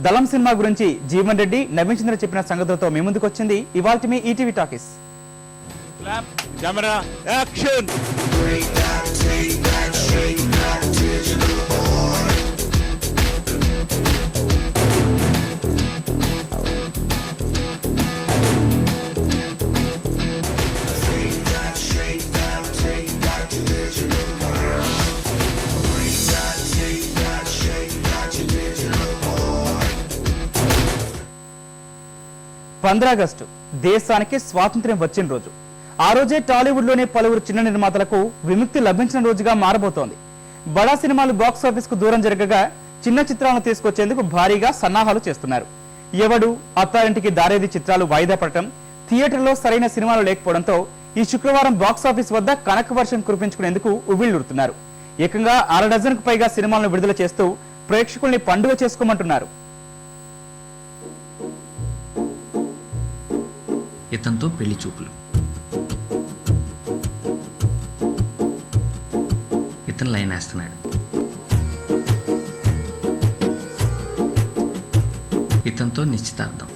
దళం సినిమా గురించి జీవన్ రెడ్డి, నవీన్ చంద్ర చెప్పిన సంగతులతో మీ ముందుకు వచ్చింది ఇవాల్టి మీ ఈటీవీ టాకీస్. ఆగస్టు దేశానికి స్వాతంత్ర్యం వచ్చిన రోజు. ఆ రోజే టాలీవుడ్ లోనే పలువురు చిన్న నిర్మాతలకు విముక్తి లభించిన రోజుగా మారబోతోంది. బడా సినిమాలు బాక్సాఫీస్ కు దూరం జరగగా చిన్న చిత్రాలను తీసుకొచ్చేందుకు భారీగా సన్నాహాలు చేస్తున్నారు. ఎవడు, అత్తారింటికి దారేది చిత్రాలు వాయిదా పడటం, థియేటర్లో సరైన సినిమాలు లేకపోవడంతో ఈ శుక్రవారం బాక్సాఫీస్ వద్ద కనక వర్షం కురిపించుకునేందుకు ఉవ్విళ్లూరుతున్నారు. ఏకంగా 6 డజన్కు పైగా సినిమాలను విడుదల చేస్తూ ప్రేక్షకుల్ని పండుగ చేసుకోమంటున్నారు. ఇతనితో పెళ్లి చూపులు. ఇతను లైన్ వేస్తున్నాడు. ఇతనితో నిశ్చితార్థం.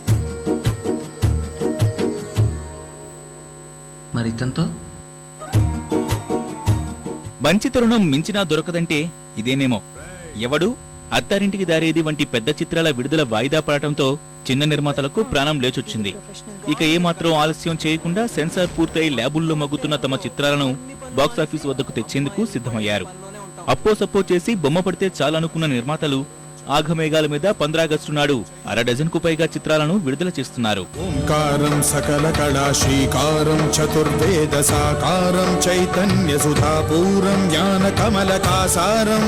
మరి ఇతనితో మంచి తరుణం మించినా దొరకదంటే ఇదేనేమో. ఎవడు, అత్తారింటికి దారేది వంటి పెద్ద చిత్రాల విడుదల వాయిదా పడటంతో చిన్న నిర్మాతలకు ప్రాణం లేచొచ్చింది. ఇక ఏమాత్రం ఆలస్యం చేయకుండా సెన్సార్ పూర్తయి ల్యాబుల్లో మగ్గుతున్న తమ చిత్రాలను బాక్సాఫీస్ వద్దకు తెచ్చేందుకు సిద్ధమయ్యారు. అప్పో సప్పో చేసి బొమ్మ పడితే చాలనుకున్న నిర్మాతలు ఆఘమేఘాల మీద 15 ఆగస్టు నాడు 6 డజన్కు పైగా చిత్రాలను విడుదల చేస్తున్నారు. ఓంకారం సకల కళా శ్రీకారం చతుర్వేద సాకారం చైతన్య సుధాపూరం జ్ఞాన కమలకాసారం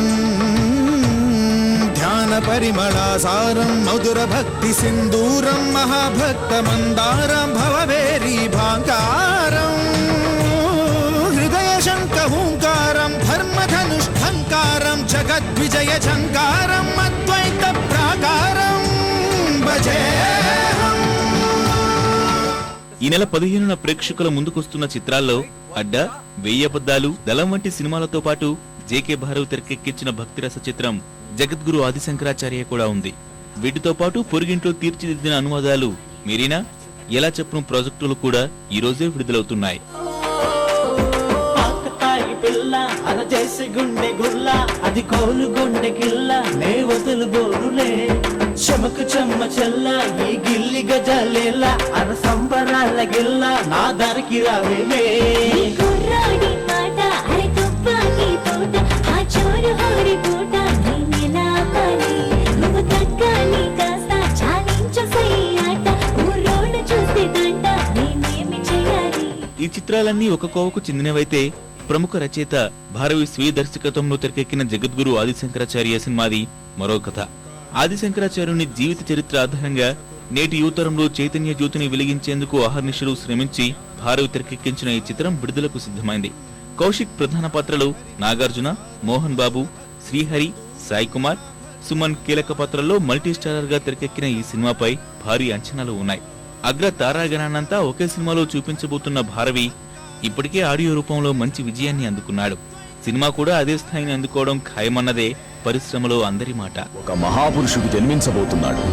ధ్యాన పరిమళాసారం మధుర భక్తి సింధూరం మహాభక్త మందారం భవవేరీ భాంకారం హృదయ శంఖ హూంకారం ధర్మధనుష్ఠంకారం జగద్విజయ ఝంకారం అద్వైత ప్రాకారం భజేహం. ఈ నెల 15న ప్రేక్షకుల ముందుకొస్తున్న చిత్రాల్లో అడ్డా, 1000 అబద్ధాలు, దళం వంటి సినిమాలతో పాటు జేకే భారవ్ తెరకెక్కించిన భక్తిరస చిత్రం జగద్గురు ఆదిశంకరాచార్య కూడా ఉంది. వీటితో పాటు పొరుగింట్లో తీర్చిదిద్దిన అనువాదాలు మీరీనా, ఎలా చెప్పును ప్రాజెక్టులు కూడా ఈ రోజే విడుదలవుతున్నాయి. ఈ చిత్రాలన్నీ ఒక కోవకు చెందినవైతే ప్రముఖ రచయిత భారవి స్వీయ దర్శకత్వంలో తెరకెక్కిన జగద్గురు ఆదిశంకరాచార్య సినిమాది మరో కథ. ఆదిశంకరాచార్యుని జీవిత చరిత్ర ఆధారంగా నేటి యువతరంలో చైతన్య జ్యోతిని వెలిగించేందుకు అహర్నిశలు శ్రమించి భారవి తెరకెక్కించిన ఈ చిత్రం విడుదలకు సిద్ధమైంది. కౌశిక్ ప్రధాన పాత్రలో నాగార్జున, మోహన్ బాబు, శ్రీహరి, సాయి కుమార్, సుమన్ కీలక పాత్రల్లో మల్టీ స్టారర్ గా తెరకెక్కిన ఈ సినిమాపై భారీ అంచనాలు ఉన్నాయి. అగ్ర తారాగణాన్నంతా ఒకే సినిమాలో చూపించబోతున్న భారవి ఇప్పటికే ఆడియో రూపంలో మంచి విజయాన్ని అందుకున్నాడు. సినిమా కూడా అదే స్థాయిని అందుకోవడం ఖాయమన్నదే పరిశ్రమలో అందరి మాట. ఒక మహాపురుషుడు జన్మించబోతున్నాడు.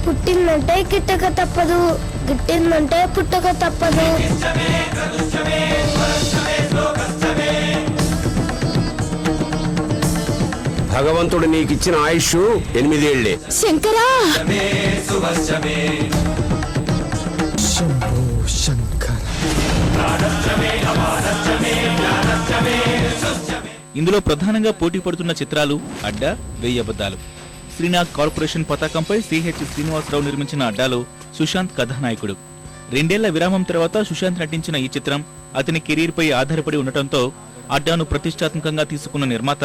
పుట్టిందంటే గిట్టక తప్పదు, గిట్టిందంటే పుట్టక తప్పదు. భగవంతుడు నీకిచ్చిన ఆయుష్ 8 ఏళ్లే. శంకరా, ఇందులో ప్రధానంగా పోటీ పడుతున్న చిత్రాలు అడ్డా, 1000 అబద్ధాలు. శ్రీనాథ్ కార్పొరేషన్ పతాకంపై సిహెచ్ శ్రీనివాసరావు నిర్మించిన అడ్డాలో సుశాంత్ కథానాయకుడు. 2 ఏళ్ల విరామం తర్వాత సుశాంత్ నటించిన ఈ చిత్రం అతని కెరీర్ పై ఆధారపడి ఉండటంతో అడ్డాను ప్రతిష్టాత్మకంగా తీసుకున్న నిర్మాత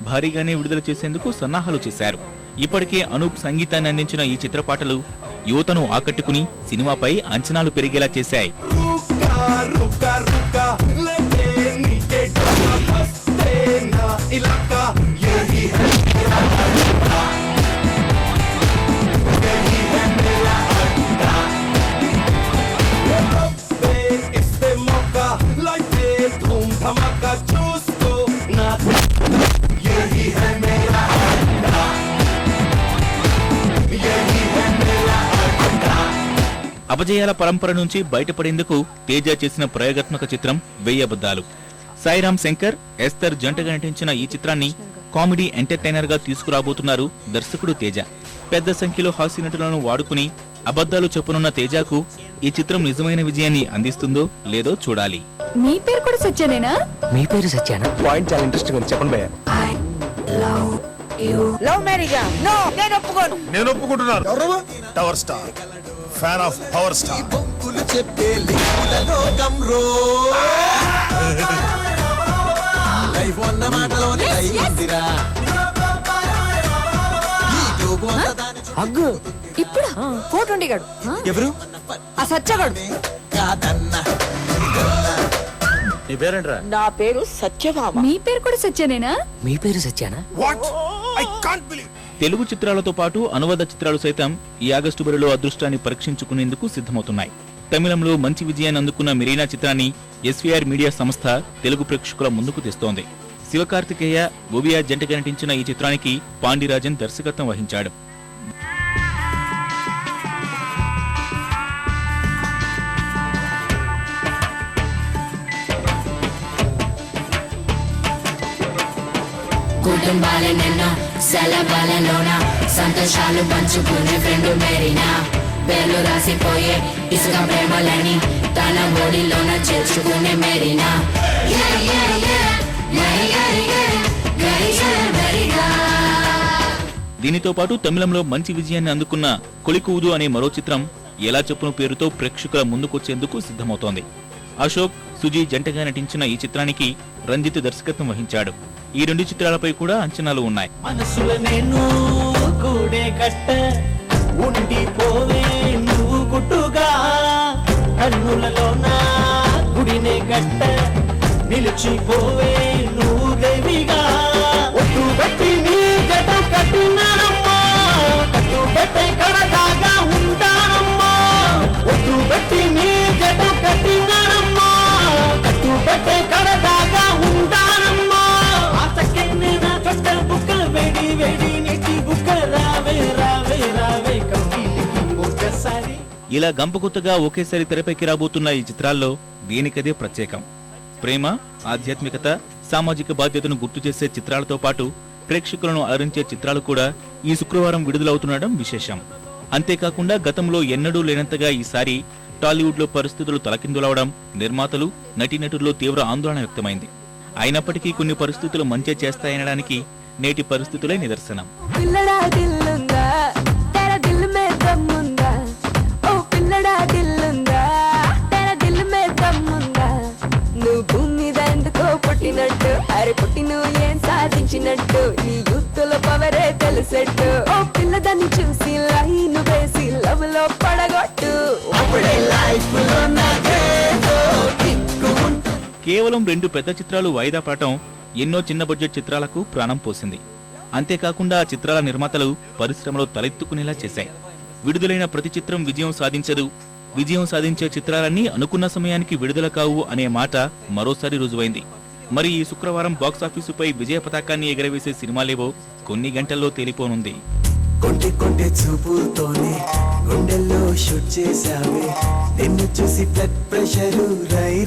భారీగానే విడుదల చేసేందుకు సన్నాహాలు చేశారు. ఇప్పటికే అనూప్ సంగీతాన్ని అందించిన ఈ చిత్రపాటలు యువతను ఆకట్టుకుని సినిమాపై అంచనాలు పెరిగేలా చేశాయి. అపజయాల పరంపర నుంచి బయటపడేందుకు తేజ చేసిన ప్రయోగాత్మక చిత్రం వెయ్యి అబద్ధాలు. సాయిరామ్ శంకర్, ఎస్తర్ జంటగా నటించిన ఈ చిత్రాన్ని కామెడీ ఎంటర్టైనర్ గా తీసుకురాబోతున్నారు దర్శకుడు తేజ. పెద్ద సంఖ్యలో హాస్య నటులను వాడుకుని అబద్ధాలు చెప్పనున్న తేజకు ఈ చిత్రం నిజమైన విజయాన్ని అందిస్తుందో లేదో చూడాలి. మీ పేరు కూడా సత్యనేనా? మీ పేరు సత్యానా? పాయింట్ చాలా ఇంట్రెస్టింగ్ ఉంది, చెప్పండి భయ్యా. లవ్ మ్యారేజా? నో, నేను ఒప్పుకోను. నేను ఒప్పుకుంటున్నాను. Tower star, fan of power star. అగ్గు ఇప్పుడు ఫోటో గాడు ఎవరు? ఆ సత్యగాడు. నీ పేరేంట్రా? నా పేరు సత్యభామ. మీ పేరు కూడా సత్యనేనా? మీ పేరు సత్యానా? What? I can't believe. Telugu చిత్రాలతో పాటు అనువాద చిత్రాలు సైతం ఈ ఆగస్టు బరిలో అదృష్టాన్ని పరీక్షించుకునేందుకు సిద్ధమవుతున్నాయి. తమిళంలో మంచి విజయాన్ని అందుకున్న మెరీనా చిత్రాన్ని ఎస్వీఆర్ మీడియా సంస్థ తెలుగు ప్రేక్షకుల ముందుకు తెస్తోంది. శివకార్తికేయ, బోబియా జంటగా నటించిన ఈ చిత్రానికి పాండిరాజన్ దర్శకత్వం వహించాడు. కుటుంబాలే నిన్నో సెలవులలోన సంతోషాలు పంచుకునే ఫ్రెండ్ మెరీనా. పేర్లు రాసిపోయే ఇసుక ప్రేమలని తన ఒడిలోన చేర్చుకునే మెరీనా. దీనితో పాటు తమిళంలో మంచి విజయాన్ని అందుకున్న కొలికూదు అనే మరో చిత్రం ఎలా చెప్పును పేరుతో ప్రేక్షకుల ముందుకొచ్చేందుకు సిద్ధమవుతోంది. అశోక్, సుజీ జంటగా నటించిన ఈ చిత్రానికి రంజిత్ దర్శకత్వం వహించాడు. ఈ రెండు చిత్రాలపై కూడా అంచనాలు ఉన్నాయి. మనసుల నేను కూడే కట్ట ఉండిపోవే నువ్వు గుట్టుగా కన్నులలో నా గుడినే గట్ట నిలిచిపోవే నువ్వు దేవిగా. ఒట్టు పెట్టి నీ జట కట్టినానమ్మా, కట్టు పెట్టే కడదాగా ఉంటానమ్మా. ఒట్టు పెట్టి నీ జట కట్టినానమ్మా, కట్టు పెట్టే కడదాగా ఉంటానమ్మా. ఇలా గంపగుత్తగా ఒకేసారి తెరపైకి రాబోతున్న ఈ చిత్రాల్లో దేనికదే ప్రత్యేకం. ప్రేమ, ఆధ్యాత్మికత, సామాజిక బాధ్యతను గుర్తు చేసే చిత్రాలతో పాటు ప్రేక్షకులను అలరించే చిత్రాలు కూడా ఈ శుక్రవారం విడుదలవుతుండడం విశేషం. అంతేకాకుండా గతంలో ఎన్నడూ లేనంతగా ఈసారి టాలీవుడ్ లో పరిస్థితులు తలకిందులవడం నిర్మాతలు, నటీనటుల్లో తీవ్ర ఆందోళన వ్యక్తమైంది. అయినప్పటికీ కొన్ని పరిస్థితులు మంచి చేస్తాయనడానికి నేటి పరిస్థితులే నిదర్శనం. పిల్లడా దిల్లుందా, తెర దిల్ మే దమ్ముందా, ఓ పిల్లడా దిల్లుందా, తెర దిల్ మే దమ్ముందా. నువ్వు భూమి మీద ఎందుకో పుట్టినట్టు, అరే పుట్టి నువ్వు ఏం సాధించినట్టు, నీ యూత్తుల పవరే తెలిసెట్టు. ఓ పిల్లదాన్ని చూసి లైన్ వేసి లవ్ లో పడగొట్టు. అప్పుడే లైఫ్ లో నాకేదో కిక్కు. కేవలం 2 పెద్ద చిత్రాలు వాయిదా పడటం ఎన్నో చిన్న బడ్జెట్ చిత్రాలకు ప్రాణం పోసింది. అంతేకాకుండా ఆ చిత్రాల నిర్మాతలు పరిశ్రమలో తలెత్తుకునేలా చేశాయి. విడుదలైన ప్రతి చిత్రం విజయం సాధించదు, విజయం సాధించే చిత్రాలన్నీ అనుకున్న సమయానికి విడుదల కావు అనే మాట మరోసారి రుజువైంది. మరి ఈ శుక్రవారం బాక్సాఫీసుపై విజయ పతాకాన్ని ఎగరవేసే సినిమాలేవో కొన్ని గంటల్లో తేలిపోనుంది. కొంటి కొంటి చూపుతోనే గుండెల్లో షూట్ చేసావే, నిన్ను చూసి బ్లడ్ ప్రెషర్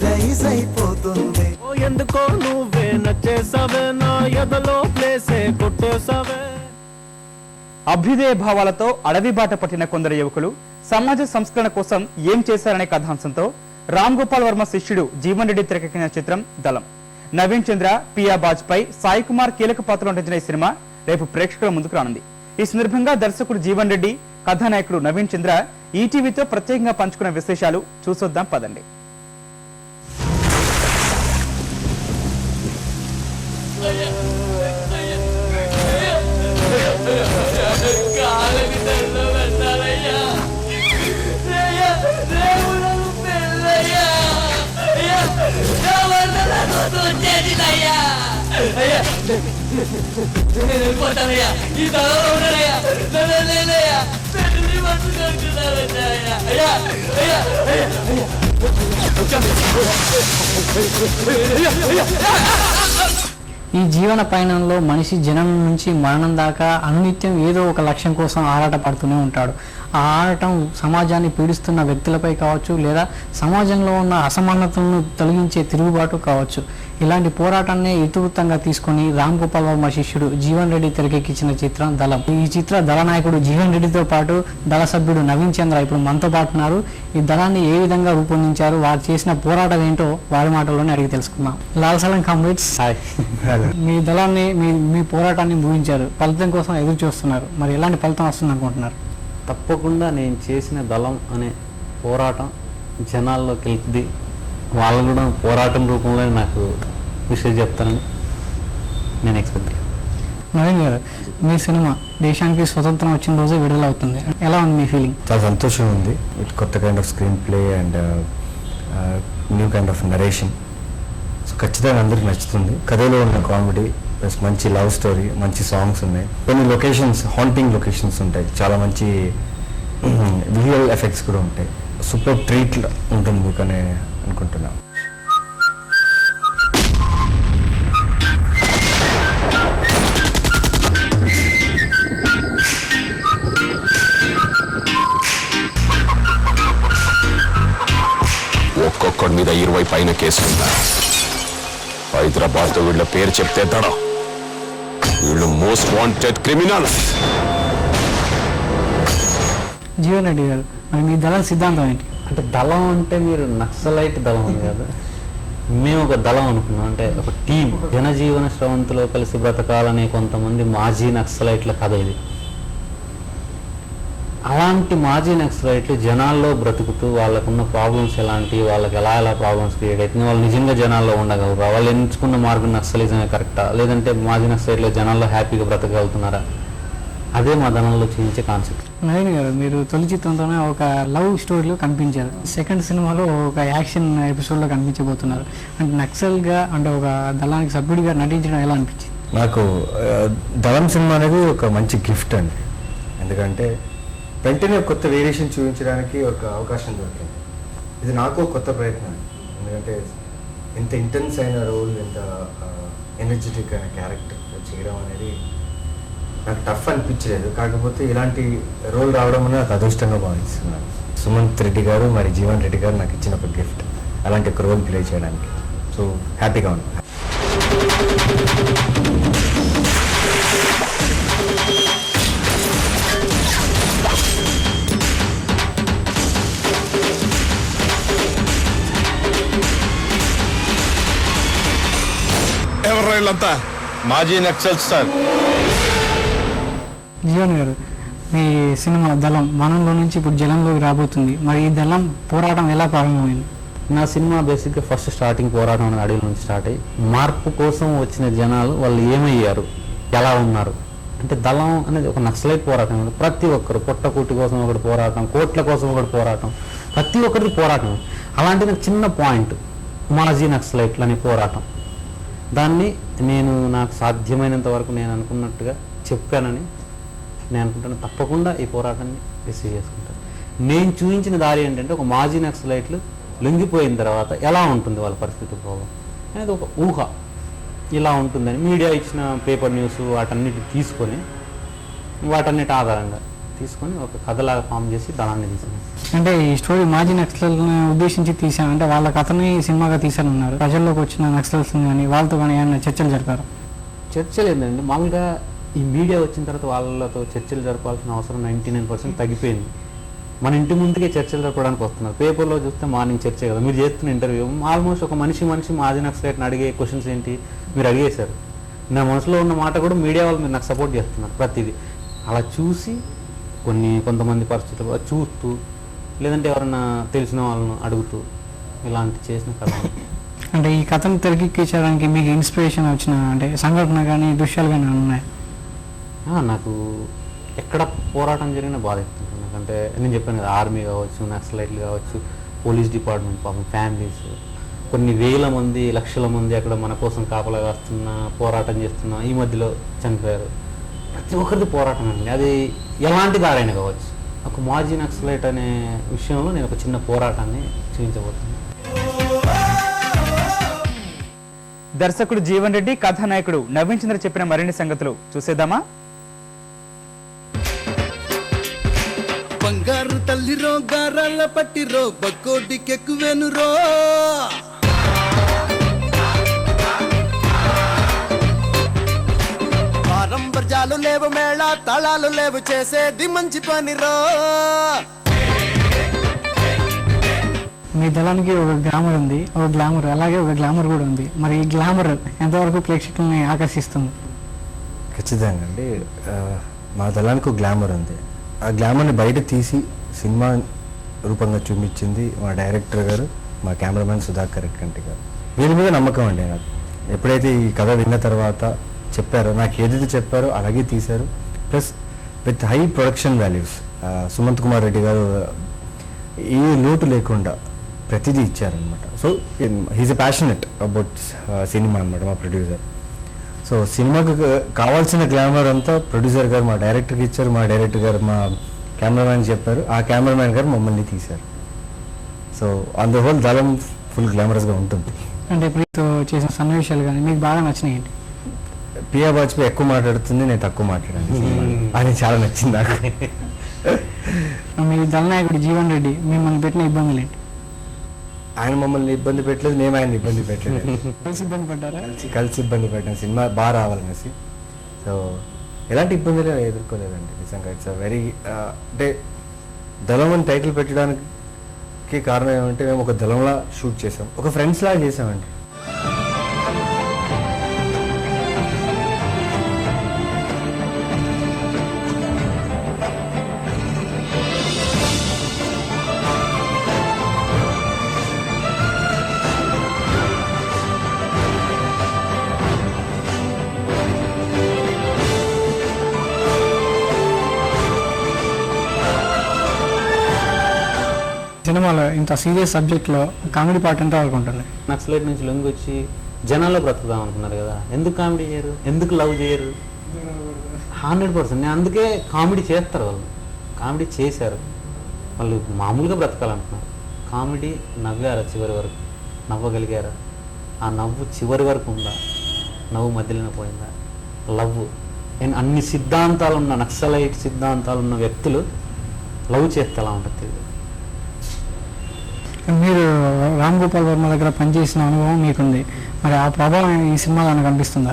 రైజ్ అయిపోతుంది. ఎందుకో నువ్వే నచ్చేసావే, నా ఎదలో ప్లేసే కొట్టేసావే. అభ్యుదయ భావాలతో అడవి బాట పట్టిన కొందరు యువకులు సమాజ సంస్కరణ కోసం ఏం చేశారనే కథాంశంతో రామ్ గోపాల్ వర్మ శిష్యుడు జీవన్ రెడ్డి తెరకెక్కిన చిత్రం దళం. నవీన్ చంద్ర, పియా బాజ్పేయి, సాయి కుమార్ కీలక పాత్రలో నటించిన ఈ సినిమా రేపు ప్రేక్షకుల ముందుకు రానుంది. ఈ సందర్భంగా దర్శకుడు జీవన్ రెడ్డి, కథానాయకుడు నవీన్ చంద్ర ఈటీవీతో ప్రత్యేకంగా పంచుకున్న విశేషాలు చూసొద్దాం పదండి. ఈ జీవన పయనంలో మనిషి జననం నుంచి మరణం దాకా అనునిత్యం ఏదో ఒక లక్ష్యం కోసం ఆరాట పడుతూనే ఉంటాడు. ఆ ఆరాటం సమాజాన్ని పీడిస్తున్న వ్యక్తులపై కావచ్చు, లేదా సమాజంలో ఉన్న అసమానతలను తొలగించే తిరుగుబాటు కావచ్చు. ఇలాంటి పోరాటాన్ని ఇతివృత్తంగా తీసుకొని రామ్ గోపాల్ వర్మ శిష్యుడు జీవన్ రెడ్డి తెరకెక్కించిన చిత్రం దళం. ఈ చిత్ర దళ నాయకుడు జీవన్ రెడ్డితో పాటు దళ సభ్యుడు నవీన్ చంద్ర ఇప్పుడు మనతో పాటు ఉన్నారు. ఈ దళాన్ని ఏ విధంగా రూపొందించారు, వారు చేసిన పోరాటం ఏంటో వారి మాటల్లోనే అడిగి తెలుసుకుందాం. లాల్ సలం కామ్రేడ్స్, మీ దళాన్ని మీ పోరాటాన్ని ముగించారు, ఫలితం కోసం ఎదురు చూస్తున్నారు. మరి ఎలాంటి ఫలితం వస్తుంది అనుకుంటున్నారు? తప్పకుండా నేను చేసిన దళం అనే పోరాటం జనాల్లోకి వెళ్తుంది. వాళ్ళు కూడా పోరాటం రూపంలో నాకు విషయం చెప్తారని నేను ఎక్స్పెక్ట్. నవీన్ గారు, మీ సినిమా దేశానికి స్వతంత్రం వచ్చిన రోజే విడుదల అవుతుంది. ఎలా ఉంది మీ ఫీలింగ్? చాలా సంతోషంగా ఉంది. ఇట్ కొత్త kind off screen play and new kind of narration. So ఖచ్చితంగా అందరికి నచ్చుతుంది. కథలో ఉన్న కామెడీ ప్లస్ మంచి లవ్ స్టోరీ, మంచి సాంగ్స్ ఉన్నాయి. కొన్ని లొకేషన్స్ హాంటింగ్ లొకేషన్స్ ఉంటాయి, చాలా మంచి విజువల్ ఎఫెక్ట్స్ కూడా ఉంటాయి. సూపర్ ట్రీట్ ఉంటుంది మీకు అని అనుకుంటున్నాను. ఒక్కొక్కడి మీద 20 పైన కేసులున్నా హైదరాబాద్ తో వీళ్ళ పేరు చెప్తే తడం. వీళ్ళు most wanted criminals. Jeevan Reddy గారు, మరి మీ దళం సిద్ధాంతం ఏంటి? అంటే దళం అంటే మీరు నక్సలైట్ దళం ఉంది కదా, మేము ఒక దళం అనుకున్నాం. అంటే ఒక టీం, జనజీవన స్రవంతిలో కలిసి బ్రతకాలనే కొంతమంది మాజీ నక్సలైట్ల కథ ఇది. అలాంటి మాజీ నక్సలైట్లు జనాల్లో బ్రతుకుతూ వాళ్ళకున్న ప్రాబ్లమ్స్ ఎలాంటి, వాళ్ళకి ఎలా ప్రాబ్లమ్స్ క్రియేట్ అవుతుంది, వాళ్ళు నిజంగా జనాల్లో ఉండగలరా, వాళ్ళు ఎంచుకున్న మార్గం నక్సలిజమే కరెక్టా, లేదంటే మాజీ నక్సలైట్లు జనాల్లో హ్యాపీగా బ్రతకగలుగుతున్నారా, అదే మా దళంలో చేయించే కాన్సెప్ట్. నవీన్ గారు, మీరు తొలి చిత్రంతోనే ఒక లవ్ స్టోరీలో కనిపించారు. సెకండ్ సినిమాలో ఒక యాక్షన్ ఎపిసోడ్లో కనిపించబోతున్నారు. అంటే నక్సల్గా, అంటే ఒక దళానికి సభ్యుడిగా నటించడం ఎలా అనిపించింది? నాకు దళం సినిమా అనేది ఒక మంచి గిఫ్ట్ అండి. ఎందుకంటే వెంటనే కొత్త వేరియేషన్ చూపించడానికి ఒక అవకాశం దొరికింది. ఇది నాకు కొత్త ప్రయత్నం. ఎందుకంటే ఎంత ఇంటెన్స్ అయిన రోల్, ఎంత ఎనర్జెటిక్ అయిన క్యారెక్టర్ చేయడం అనేది నాకు టఫ్ అనిపించలేదు. కాకపోతే ఇలాంటి రోల్ రావడం అనేది నాకు అదృష్టంగా భావిస్తున్నాను. సుమంత్ రెడ్డి గారు మరి జీవన్ రెడ్డి గారు నాకు ఇచ్చిన ఒక గిఫ్ట్, అలాంటి ఒక రోల్ ప్లే చేయడానికి. సో హ్యాపీగా ఉంది. ఎవరు వీళ్ళంతా? మాజీ నక్సల్స్ సార్. జీవన్ గారు, మీ సినిమా దళం మనంలో నుంచి ఇప్పుడు జలంలోకి రాబోతుంది. మరి ఈ దళం పోరాటం ఎలా ప్రారంభమైంది? నా సినిమా బేసిక్గా ఫస్ట్ స్టార్టింగ్ పోరాటం అనేది అడవుల నుంచి స్టార్ట్ అయ్యి, మార్పు కోసం వచ్చిన జనాలు వాళ్ళు ఏమయ్యారు, ఎలా ఉన్నారు అంటే దళం అనేది ఒక నక్సలైట్ పోరాటం. ప్రతి ఒక్కరు పొట్టకూటి కోసం ఒకటి పోరాటం, కోట్ల కోసం ఒకటి పోరాటం, ప్రతి ఒక్కరికి పోరాటం. అలాంటి నాకు చిన్న పాయింట్ మాజీ నక్సలైట్లు అనే పోరాటం. దాన్ని నేను నాకు సాధ్యమైనంత వరకు నేను అనుకున్నట్టుగా చెప్పానని నేను అనుకుంటాను. తప్పకుండా ఈ పోరాటాన్ని రిసీవ్ చేసుకుంటాను. నేను చూపించిన దారి ఏంటంటే, ఒక మాజీ నక్సలైట్లు లొంగిపోయిన తర్వాత ఎలా ఉంటుంది వాళ్ళ పరిస్థితి ప్రభావం అనేది ఒక ఊహ, ఇలా ఉంటుందని మీడియా ఇచ్చిన పేపర్ న్యూస్ వాటన్నిటి తీసుకొని, వాటన్నిటి ఆధారంగా తీసుకొని ఒక కథలాగా ఫామ్ చేసి దళాన్ని తీసాను. అంటే ఈ స్టోరీ మాజీ నక్సల్ని ఉద్దేశించి తీశాను, అంటే వాళ్ళ కథని సినిమాగా తీశానన్నారు. ప్రజల్లోకి వచ్చిన నక్సల్స్ కానీ వాళ్ళతో కానీ ఏమైనా చర్చలు జరిపారు? చర్చలు ఏంటంటే, మామూలుగా ఈ మీడియా వచ్చిన తర్వాత వాళ్ళతో చర్చలు జరపాల్సిన అవసరం 99% తగ్గిపోయింది. మన ఇంటి ముందుకే చర్చలు జరపడానికి వస్తున్నారు. పేపర్లో చూస్తే మార్నింగ్ చర్చే కదా. మీరు చేస్తున్న ఇంటర్వ్యూ ఆల్మోస్ట్ ఒక మనిషి మాజీ నక్సలైట్ని అడిగే క్వశ్చన్స్ ఏంటి మీరు అడిగేశారు. నా మనసులో ఉన్న మాట కూడా మీడియా వాళ్ళు మీరు నాకు సపోర్ట్ చేస్తున్నారు ప్రతిదీ. అలా చూసి కొంతమంది పరిస్థితులు చూస్తూ, లేదంటే ఎవరన్నా తెలిసిన వాళ్ళను అడుగుతూ ఇలాంటి చేసిన కథ. అంటే ఈ కథను తెరకెక్కించడానికి మీకు ఇన్స్పిరేషన్ వచ్చిన అంటే సంఘటన కానీ దృశ్యాలు కానీ ఉన్నాయి? నాకు ఎక్కడ పోరాటం జరిగినా బాధ ఎక్కుతుంది. నాకంటే నేను చెప్పాను కదా, ఆర్మీ కావచ్చు, నక్సలైట్లు కావచ్చు, పోలీస్ డిపార్ట్మెంట్, పాపం ఫ్యామిలీస్, కొన్ని వేల మంది, లక్షల మంది అక్కడ మన కోసం కాపలా కాస్తున్న, పోరాటం చేస్తున్న, ఈ మధ్యలో చనిపోయారు. ప్రతి ఒక్కరిది పోరాటం అండి. అది ఎలాంటి దారైనా కావచ్చు. ఒక మాజీ నక్సలైట్ అనే విషయంలో నేను ఒక చిన్న పోరాటాన్ని చూపించబోతున్నాను. దర్శకుడు జీవన్ రెడ్డి, కథానాయకుడు నవీన్ చంద్ర చెప్పిన మరిన్ని సంగతులు చూసేద్దామా? బంగారు తల్లిరో గారాల పట్టిరో బక్కోటికెక్కువేనురో ఆరంభర్జాలు లేవు మేళ తాళాలు లేవు చేసేది మంచి పనిరో. మీ దళానికి ఒక గ్లామర్ ఉంది, ఒక గ్లామర్, అలాగే ఒక గ్లామర్ కూడా ఉంది. మరి ఈ గ్లామర్ ఎంతవరకు ప్రేక్షకుల్ని ఆకర్షిస్తుంది? ఖచ్చితంగా అండి. మా దళానికి ఒక గ్లామర్ ఉంది. ఆ గ్లామర్ని బయట తీసి సినిమా రూపంగా చూపించింది మా డైరెక్టర్ గారు, మా కెమెరామెన్ సుధాకర్ రెక్కంటి గారు. వీళ్ళ మీద నమ్మకం అండి నాకు. ఎప్పుడైతే ఈ కథ విన్న తర్వాత చెప్పారో, నాకు ఏదైతే చెప్పారో అలాగే తీశారు. Plus with high production values. Sumanth Kumar Reddy గారు ఏ లోటు లేకుండా ప్రతిదీ ఇచ్చారనమాట. So he's a passionate about cinema అనమాట మా ప్రొడ్యూసర్. సో సినిమాకు కావాల్సిన గ్లామర్ అంతా ప్రొడ్యూసర్ గారు మా డైరెక్టర్కి ఇచ్చారు. మా డైరెక్టర్ గారు మా కెమెరామ్యాన్ చెప్పారు, ఆ కెమెరామ్యాన్ గారు మమ్మల్ని తీశారు. సో ఆన్ ద హోల్ దళం ఫుల్ గ్లామరస్గా ఉంటుంది. అంటే ఇప్పుడు చేసిన సన్నివేశాలు కానీ మీకు బాగా నచ్చినాయి ఏంటి? పియా వాజ్పేయి ఎక్కువ మాట్లాడుతుంది, నేను తక్కువ మాట్లాడాను. అది చాలా నచ్చింది నాకు. మీ దళనాయకుడు జీవన్ రెడ్డి మిమ్మల్ని పెట్టిన ఇబ్బందులు ఏంటి? ఆయన మమ్మల్ని ఇబ్బంది పెట్టలేదు, మేము ఆయన ఇబ్బంది పెట్టలేదు. కలిసి ఇబ్బంది పడ్డారా? కలిసి ఇబ్బంది పెట్టాను, సినిమా బాగా రావాలనేసి. సో ఎలాంటి ఇబ్బందులు ఎదుర్కోలేదండి నిజంగా. ఇట్స్ వెరీ అంటే దళం అని టైటిల్ పెట్టడానికి కారణం ఏమంటే మేము ఒక దళంలా షూట్ చేసాం, ఒక ఫ్రెండ్స్ లాగా చేసామండి. సినిమాలో ఇంత సీరియస్ సబ్జెక్ట్లో కామెడీ పార్ట్ ఎంత వరకు ఉంటుంది? నక్సలైట్ నుంచి లొంగి వచ్చి జనాల్లో బ్రతుకుదాం అనుకున్నారు కదా, ఎందుకు కామెడీ చేయరు, ఎందుకు లవ్ చేయరు? 100%. నేను అందుకే కామెడీ చేస్తారు వాళ్ళు, కామెడీ చేశారు. వాళ్ళు మామూలుగా బ్రతకాలనుకున్నారు. కామెడీ నవ్వారా చివరి వరకు? నవ్వగలిగారా? ఆ నవ్వు చివరి వరకు ఉందా? నవ్వు మధ్యలోనే పోయిందా? లవ్ అన్ని సిద్ధాంతాలున్న నక్సలైట్ సిద్ధాంతాలున్న వ్యక్తులు లవ్ చేస్తే ఎలా ఉంటుంది? మీరు రామ్ గోపాల్ వర్మ దగ్గర పనిచేసిన అనుభవం మీకుంది, మరి ఆ ప్రభావం ఈ సినిమాలో కనిపిస్తుందా?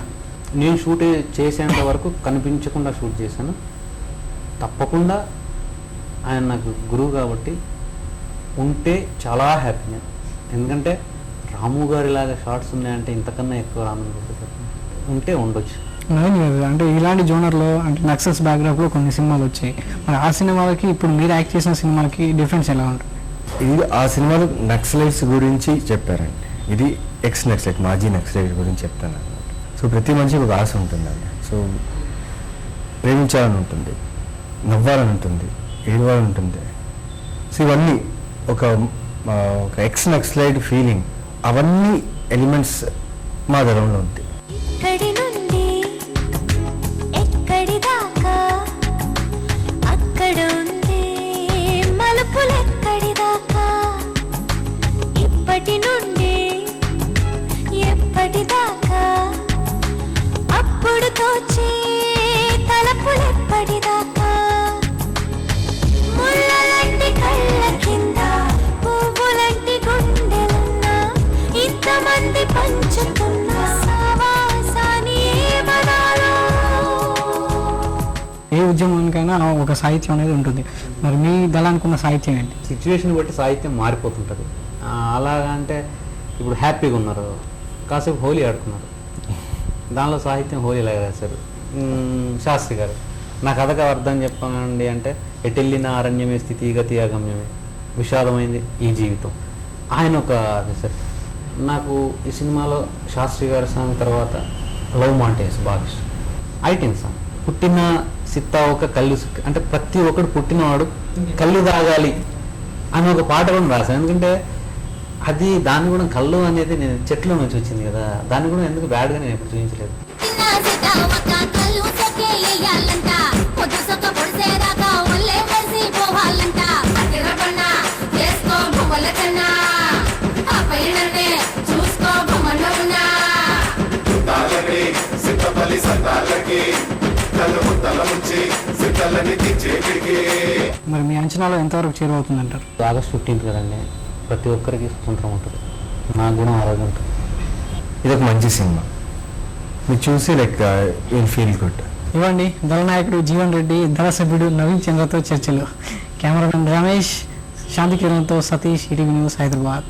నేను షూట్ చేసేంత వరకు కనిపించకుండా షూట్ చేశాను. తప్పకుండా ఆయన నాకు గురువు కాబట్టి ఉంటే చాలా హ్యాపీ నేను. ఎందుకంటే రాము గారిలాగా షార్ట్స్ ఉన్నాయంటే ఇంతకన్నా ఎక్కువ ఆనందం ఉంటే ఉండొచ్చు. అంటే ఇలాంటి జోనర్లో అంటే నక్సల్స్ బ్యాక్గ్రౌండ్లో కొన్ని సినిమాలు వచ్చాయి, మరి ఆ సినిమాలకి ఇప్పుడు మీరు యాక్ట్ చేసిన సినిమాకి డిఫరెన్స్ ఎలా ఉంటుంది? ఇది ఆ సినిమాలో నక్సలైట్స్ గురించి చెప్పారండి, ఇది ఎక్స్ నక్సలైట్, మాజీ నక్సలైట్ గురించి చెప్తాను అనమాట. సో ప్రతి మనిషికి ఒక ఆశ ఉంటుందండి. సో ప్రేమించాలని ఉంటుంది, నవ్వాలని ఉంటుంది, ఏడవాలని ఉంటుంది. సో ఇవన్నీ ఒక ఎక్స్ నక్సలైట్ ఫీలింగ్, అవన్నీ ఎలిమెంట్స్ మా దళంలో ఉంది. ఏ ఉద్యమానికైనా ఒక సాహిత్యం అనేది ఉంటుంది, మరి మీ దళానికి ఉన్న సాహిత్యం ఏంటి? సిచ్యువేషన్ బట్టి సాహిత్యం మారిపోతుంటుంది. అలాగా అంటే ఇప్పుడు హ్యాపీగా ఉన్నారు, కాసేపు హోలీ ఆడుకున్నారు, దానిలో సాహిత్యం హోలీలాగా రాశారు. శాస్త్రి గారు నా కథకు అర్థం చెప్పండి అంటే, ఎటెళ్ళిన అరణ్యమే స్థితి గతి అగమ్యమే, విషాదమైంది ఈ జీవితం. ఆయన ఒక సార్ నాకు ఈ సినిమాలో శాస్త్రి గారి సాంగ్ తర్వాత లవ్ మాంటేజ్ బాగా ఇష్టం. ఐటెన్ సాంగ్ పుట్టిన సిత్తా ఒక కళ్ళు అంటే ప్రతి ఒక్కడు పుట్టినవాడు కళ్ళు తాగాలి అని ఒక పాట కూడా రాశాను. ఎందుకంటే అది దాన్ని కూడా కళ్ళు అనేది నేను చెట్లో నుంచి వచ్చింది కదా, దాన్ని కూడా ఎందుకు బ్యాడ్గా నేను ఎప్పుడు చూపించలేదు. మరి మీ అంచనాలో ఎంతవరకు చేరువవుతుందంటారు? ఆగస్ట్ 15th కదండి, ప్రతి ఒక్కరికి స్వతంత్రం ఉంటుంది, నాకు కూడా ఆ రోజు ఉంటుంది. ఇది ఒక మంచి సినిమా, మీరు చూసి లైక్ విల్ ఫీల్ గుడ్. ఇవ్వండి దళనాయకుడు జీవన్ రెడ్డి, దళ సభ్యుడు నవీన్ చంద్రతో చర్చలు. కెమెరామెన్ రమేష్, శాంతి కిరణ్తో సతీష్, ఈటీవీ న్యూస్, హైదరాబాద్.